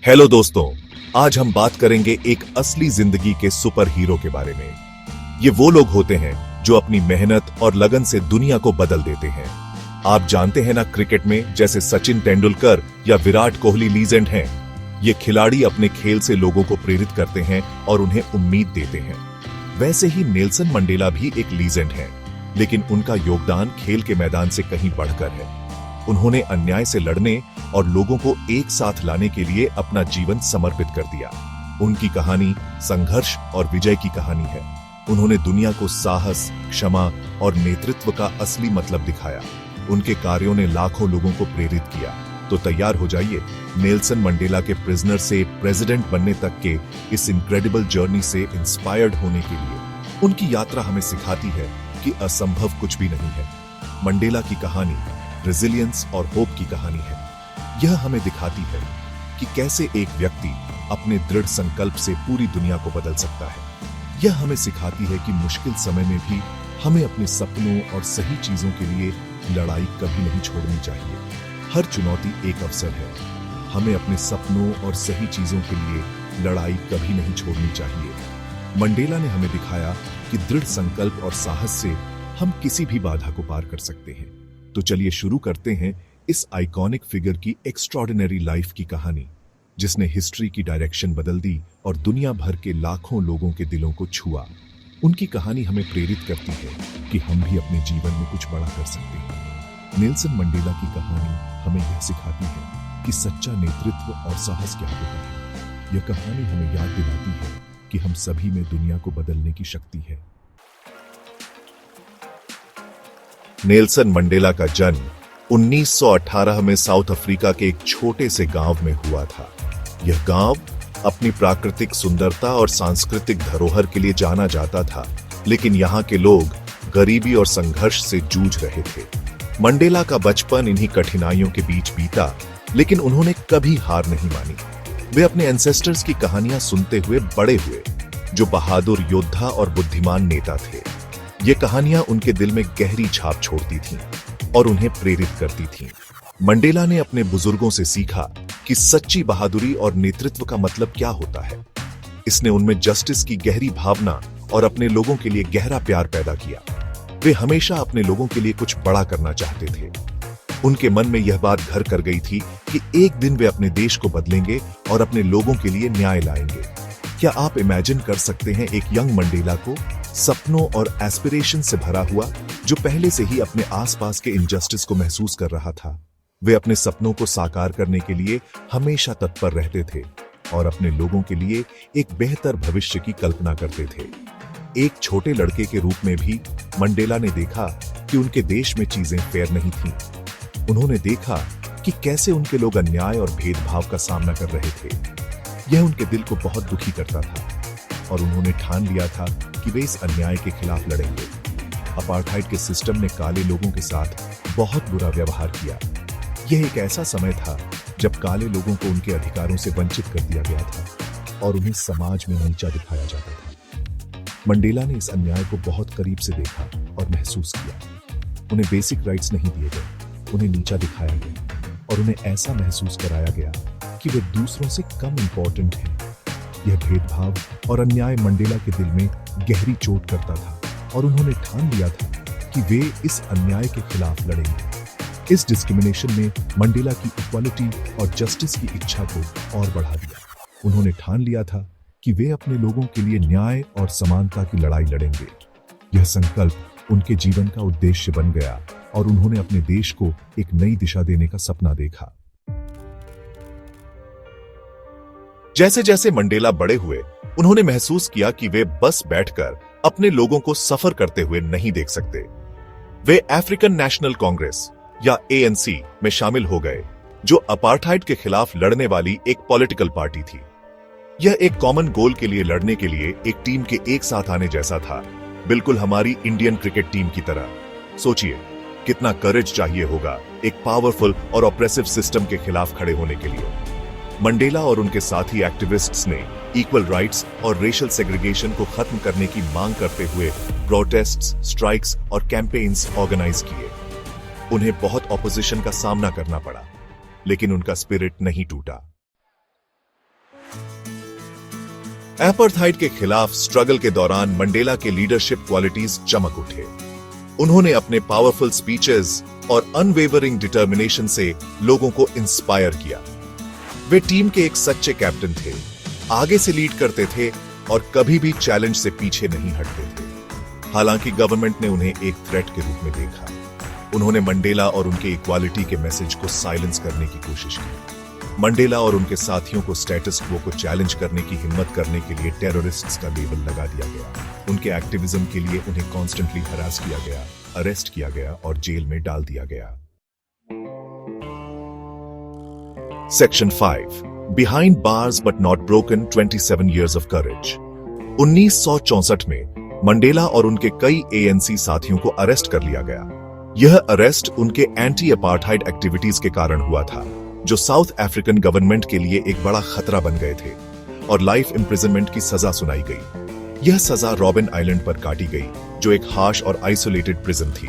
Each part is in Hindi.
हेलो दोस्तों, आज हम बात करेंगे एक असली जिंदगी के सुपर हीरो के बारे में। ये वो लोग होते हैं जो अपनी मेहनत और लगन से दुनिया को बदल देते हैं। आप जानते हैं ना, क्रिकेट में जैसे सचिन तेंदुलकर या विराट कोहली लीजेंड हैं। ये खिलाड़ी अपने खेल से लोगों को प्रेरित करते हैं और उन्हें उम्मीद देते हैं। वैसे ही नेल्सन मंडेला भी एक लीजेंड है, लेकिन उनका योगदान खेल के मैदान से कहीं बढ़कर है। उन्होंने अन्याय से लड़ने और लोगों को एक साथ लाने के लिए अपना जीवन समर्पित कर दिया। उनकी कहानी संघर्ष और विजय की कहानी है। उन्होंने दुनिया को साहस, क्षमा और नेतृत्व का असली मतलब दिखाया। उनके कार्यों ने लाखों लोगों को प्रेरित किया। तो तैयार हो जाइए नेल्सन मंडेला के प्रिजनर से प्रेसिडेंट बनने तक के इस इनक्रेडिबल जर्नी से इंस्पायर्ड होने के लिए। उनकी यात्रा हमें सिखाती है कि असंभव कुछ भी नहीं है। मंडेला की कहानी रेजिलियंस और होप की कहानी है। यह हमें दिखाती है कि कैसे एक व्यक्ति अपने दृढ़ संकल्प से पूरी दुनिया को बदल सकता है। यह हमें सिखाती है कि मुश्किल समय में भी हमें अपने सपनों और सही चीजों के लिए लड़ाई कभी नहीं छोड़नी चाहिए। हर चुनौती एक अवसर है। हमें अपने सपनों और सही चीजों के लिए लड़ाई कभी नहीं छोड़नी चाहिए। मंडेला ने हमें दिखाया कि दृढ़ संकल्प और साहस से हम किसी भी बाधा को पार कर सकते हैं। तो चलिए शुरू करते हैं इस आइकॉनिक फिगर की एक्स्ट्रॉर्डिनरी लाइफ की कहानी, जिसने हिस्ट्री की डायरेक्शन बदल दी और दुनिया भर के लाखों लोगों के दिलों को छुआ। उनकी कहानी हमें प्रेरित करती है कि हम भी अपने जीवन में कुछ बड़ा कर सकते हैं। नेल्सन मंडेला की कहानी हमें यह सिखाती है कि सच्चा नेतृत्व और साहस क्या होता है। यह कहानी हमें याद दिलाती है कि हम सभी में दुनिया को बदलने की शक्ति है। नेल्सन मंडेला का जन्म 1918 में साउथ अफ्रीका के एक छोटे से गांव में हुआ था। यह गांव अपनी प्राकृतिक सुंदरता और सांस्कृतिक धरोहर के लिए जाना जाता था, लेकिन यहाँ के लोग गरीबी और संघर्ष से जूझ रहे थे। मंडेला का बचपन इन्हीं कठिनाइयों के बीच बीता, लेकिन उन्होंने कभी हार नहीं मानी। वे अपने एंसेस्टर्स की कहानियां सुनते हुए बड़े हुए, जो बहादुर योद्धा और बुद्धिमान नेता थे। ये कहानियां उनके दिल में गहरी छाप छोड़ती थीं और उन्हें प्रेरित करती थीं। मंडेला ने अपने बुजुर्गों से सीखा कि सच्ची बहादुरी और नेतृत्व का मतलब क्या होता है। इसने उनमें जस्टिस की गहरी भावना और अपने लोगों के लिए गहरा प्यार पैदा किया। वे हमेशा अपने लोगों के लिए कुछ बड़ा करना चाहते थे। उनके मन में यह बात घर कर गई थी कि एक दिन वे अपने देश को बदलेंगे और अपने लोगों के लिए न्याय लाएंगे। क्या आप इमेजिन कर सकते हैं एक यंग मंडेला को, सपनों और एस्पिरेशन से भरा हुआ, जो पहले से ही अपने आसपास के इनजस्टिस को महसूस कर रहा था। वे अपने सपनों को साकार करने के लिए हमेशा तत्पर रहते थे और अपने लोगों के लिए एक बेहतर भविष्य की कल्पना करते थे। एक छोटे लड़के के रूप में भी मंडेला ने देखा कि उनके देश में चीजें फेयर नहीं थीं। उन्होंने देखा कि कैसे उनके लोग अन्याय और भेदभाव का सामना कर रहे थे। यह उनके दिल को बहुत दुखी करता था और उन्होंने ठान लिया था कि वे इस अन्याय के खिलाफ लड़ेंगे। अपार्थाइड के सिस्टम ने काले लोगों के साथ बहुत बुरा व्यवहार किया। यह एक ऐसा समय था जब काले लोगों को उनके अधिकारों से वंचित कर दिया गया था और उन्हें समाज में नीचा दिखाया जाता था। मंडेला ने इस अन्याय को बहुत करीब से देखा और महसूस किया। उन्हें बेसिक राइट्स नहीं दिए गए, उन्हें नीचा दिखाया गया और उन्हें ऐसा महसूस कराया गया कि वे दूसरों से कम इंपॉर्टेंट हैं। यह भेदभाव और अन्याय मंडेला के दिल में गहरी चोट करता था और उन्होंने ठान लिया था कि वे इस अन्याय के खिलाफ लड़ेंगे। इस डिस्क्रिमिनेशन ने मंडेला की इक्वालिटी और जस्टिस की इच्छा को और बढ़ा दिया। उन्होंने ठान लिया था कि वे अपने लोगों के लिए न्याय और समानता की लड़ाई लड़ेंगे। यह संकल्प उनके जीवन का उद्देश्य बन गया और उन्होंने अपने देश को एक नई दिशा देने का सपना देखा। जैसे जैसे मंडेला बड़े हुए, उन्होंने महसूस किया कि वे बस बैठकर अपने लोगों को सफर करते हुए नहीं देख सकते। वे अफ्रीकन नेशनल कांग्रेस या ANC में शामिल हो गए, जो अपार्थाइड के खिलाफ लड़ने वाली एक पॉलिटिकल पार्टी थी। यह एक कॉमन गोल के लिए लड़ने के लिए एक टीम के एक साथ आने जैसा था, बिल्कुल हमारी इंडियन क्रिकेट टीम की तरह। सोचिए कितना करेज चाहिए होगा एक पावरफुल और ऑप्रेसिव सिस्टम के खिलाफ खड़े होने के लिए। मंडेला और उनके साथी एक्टिविस्ट्स ने इक्वल राइट्स और रेशियल सेग्रीगेशन को खत्म करने की मांग करते हुए प्रोटेस्ट्स, स्ट्राइक्स और कैंपेन्स ऑर्गेनाइज किए। उन्हें बहुत ऑपोजिशन का सामना करना पड़ा, लेकिन उनका स्पिरिट नहीं टूटा। एपार्थाइड के खिलाफ स्ट्रगल के दौरान मंडेला के लीडरशिप क्वालिटीज चमक उठे। उन्होंने अपने पावरफुल स्पीचेस और अनवेवरिंग डिटर्मिनेशन से लोगों को इंस्पायर किया। वे टीम के एक सच्चे कैप्टन थे, आगे से लीड करते थे और कभी भी चैलेंज से पीछे नहीं हटते थे। हालांकि गवर्नमेंट ने उन्हें एक थ्रेट के रूप में देखा। उन्होंने मंडेला और उनके इक्वालिटी के मैसेज को साइलेंस करने की कोशिश की। मंडेला और उनके साथियों को स्टेटस क्वो को चैलेंज करने की हिम्मत करने के लिए टेररिस्ट्स का लेबल लगा दिया गया। उनके एक्टिविज्म के लिए उन्हें कॉन्स्टेंटली हरास किया गया, अरेस्ट किया गया और जेल में डाल दिया गया। Section 5 behind bars but not broken 27 years of courage। 1964 में मंडेला और उनके कई एएनसी साथियों को अरेस्ट कर लिया गया। यह अरेस्ट उनके एंटी अपार्थाइड एक्टिविटीज के कारण हुआ था, जो साउथ अफ्रीकन गवर्नमेंट के लिए एक बड़ा खतरा बन गए थे, और लाइफ इम्प्रिजनमेंट की सजा सुनाई गई। यह सजा रॉबिन आइलैंड पर काटी गई, जो एक हार्श और आइसोलेटेड प्रिजन थी।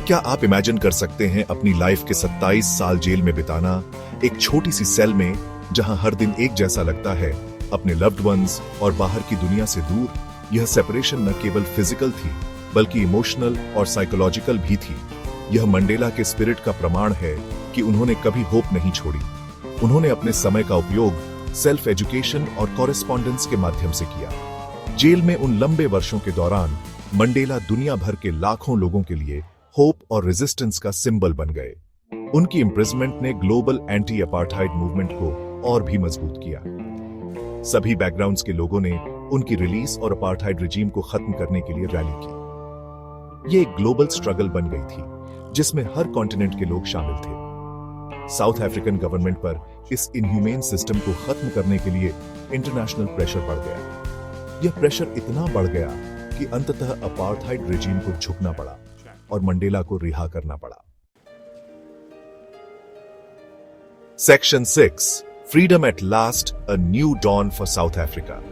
क्या आप इमेजिन कर सकते हैं अपनी लाइफ के 27 साल जेल में बिताना, एक छोटी सी सेल में जहां हर दिन एक जैसा लगता है, अपने लव्ड वंस और बाहर की दुनिया से दूर। यह सेपरेशन न केवल फिजिकल थी बल्कि इमोशनल और साइकोलॉजिकल भी थी। यह मंडेला के स्पिरिट का प्रमाण है कि उन्होंने कभी होप नहीं छोड़ी। उन्होंने अपने समय का उपयोग सेल्फ एजुकेशन और कॉरेस्पॉन्डेंस के माध्यम से किया। जेल में उन लंबे वर्षों के दौरान मंडेला दुनिया भर के लाखों लोगों के लिए होप और रेजिस्टेंस का सिंबल बन गए। उनकी इम्प्रिजमेंट ने ग्लोबल एंटी अपार्थाइड मूवमेंट को और भी मजबूत किया। सभी बैकग्राउंड्स के लोगों ने उनकी रिलीज और अपार्थाइड रिजीम को खत्म करने के लिए रैली की। ये एक ग्लोबल स्ट्रगल बन गई थी जिसमें हर कॉन्टिनेंट के लोग शामिल थे। साउथ अफ्रीकन गवर्नमेंट पर इस इनह्यूमेन सिस्टम को खत्म करने के लिए इंटरनेशनल प्रेशर बढ़ गया। यह प्रेशर इतना बढ़ गया कि अंततः अपार्थाइड रिजीम को झुकना पड़ा और मंडेला को रिहा करना पड़ा। Section 6 freedom at last, a new dawn for South Africa.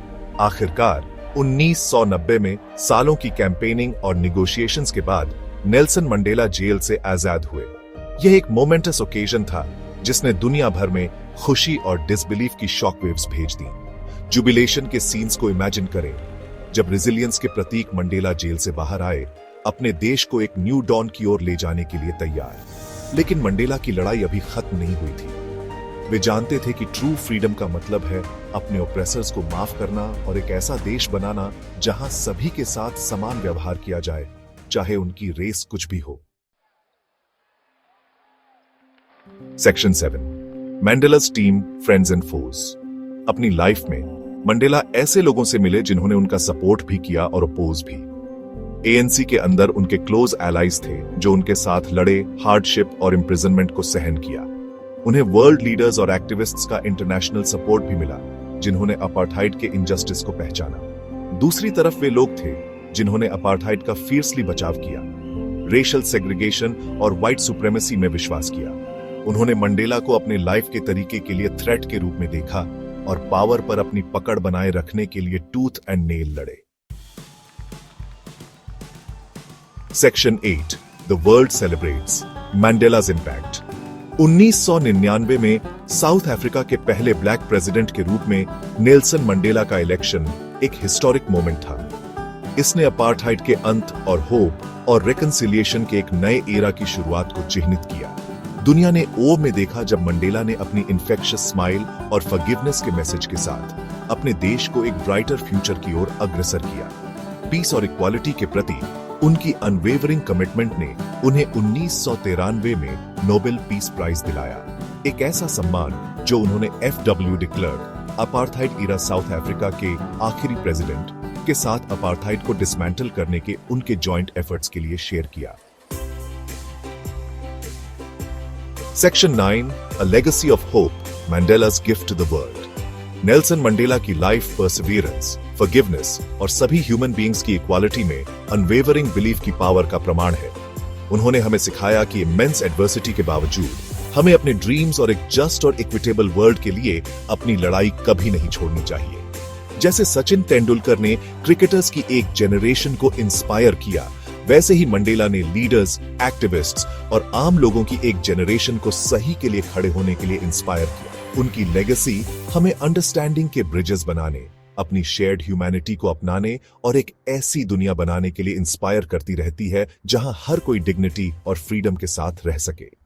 आखिरकार 1990 में सालों की कैंपेनिंग और निगोशिएशंस के बाद नेल्सन मंडेला जेल से आजाद हुए। यह एक मोमेंटस ओकेजन था जिसने दुनिया भर में खुशी और डिसबिलीफ की शॉकवेव्स भेज दी। जुबिलेशन के सीन्स को इमेजिन करें जब रेजिलियंस के प्रतीक मंडेला जेल से बाहर आए, अपने देश को एक न्यू डॉन की ओर ले जाने के लिए तैयार। लेकिन मंडेला की लड़ाई अभी खत्म नहीं हुई थी। वे जानते थे कि ट्रू फ्रीडम का मतलब है अपने ओप्रेसर्स को माफ करना और एक ऐसा देश बनाना जहां सभी के साथ समान व्यवहार किया जाए, चाहे उनकी रेस कुछ भी हो। Section 7 Mandela's team, friends and foes. अपनी लाइफ में मंडेला ऐसे लोगों से मिले जिन्होंने उनका सपोर्ट भी किया और अपोज भी। एएनसी के अंदर उनके क्लोज एलाइज थे जो उनके साथ लड़े, हार्डशिप और इम्प्रिजनमेंट को सहन किया। उन्हें वर्ल्ड लीडर्स और एक्टिविस्ट्स का इंटरनेशनल सपोर्ट भी मिला जिन्होंने अपार्थाइड के इनजस्टिस को पहचाना। दूसरी तरफ वे लोग थे जिन्होंने अपार्थाइड का फियर्सली बचाव किया, रेशियल सेग्रीगेशन और व्हाइट सुप्रेमेसी में विश्वास किया। उन्होंने मंडेला को अपने लाइफ के तरीके के लिए थ्रेट के रूप में देखा और पावर पर अपनी पकड़ बनाए रखने के लिए टूथ एंड नेल लड़े। Section 8 the world celebrates Mandela's impact. 1999 में साउथ अफ्रीका के पहले ब्लैक प्रेसिडेंट के रूप में नेल्सन मंडेला का इलेक्शन एक हिस्टोरिक मोमेंट था। इसने अपार्थाइड के अंत और होप और रिकंसिलिएशन के एक नए एरा की शुरुआत को चिह्नित किया। दुनिया ने ओ में देखा जब मंडेला ने अपनी इन्फेक्शियस स्माइल और फॉरगिवनेस के मैसेज के साथ अपने देश को एक ब्राइटर फ्यूचर की ओर अग्रसर किया। पीस और इक्वालिटी के प्रति उनकी अनवेवरिंग कमिटमेंट ने उन्हें 1993 में नोबेल पीस प्राइज दिलाया, एक ऐसा सम्मान जो उन्होंने FW de Klerk, अपार्थाइड इरा साउथ अफ्रीका के आखिरी प्रेसिडेंट के साथ अपार्थाइड को डिसमेंटल करने के उनके जॉइंट एफर्ट्स के लिए शेयर किया। Section 9 a legacy of hope, Mandela's gift to the world. Nelson Mandela की लाइफ परसिवियरेंस, फॉरगिवनेस और सभी ह्यूमन बीइंग्स की इक्वालिटी में अनवेवरिंग बिलीफ की पावर का प्रमाण है। उन्होंने हमें सिखाया कि इमेंस एडवर्सिटी के बावजूद हमें अपने ड्रीम्स और एक जस्ट और इक्विटेबल वर्ल्ड के लिए अपनी लड़ाई कभी नहीं छोड़नी चाहिए। जैसे सचिन तेंदुलकर ने क्रिकेटर्स की एक जनरेशन को इंस्पायर किया, वैसे ही मंडेला ने लीडर्स, एक्टिविस्ट्स और आम लोगों की एक जनरेशन को सही के लिए खड़े होने के लिए इंस्पायर किया। उनकी लेगेसी हमें अंडरस्टैंडिंग के ब्रिजेस बनाने, अपनी शेयर्ड ह्यूमैनिटी को अपनाने और एक ऐसी दुनिया बनाने के लिए इंस्पायर करती रहती है जहां हर कोई डिग्निटी और फ्रीडम के साथ रह सके।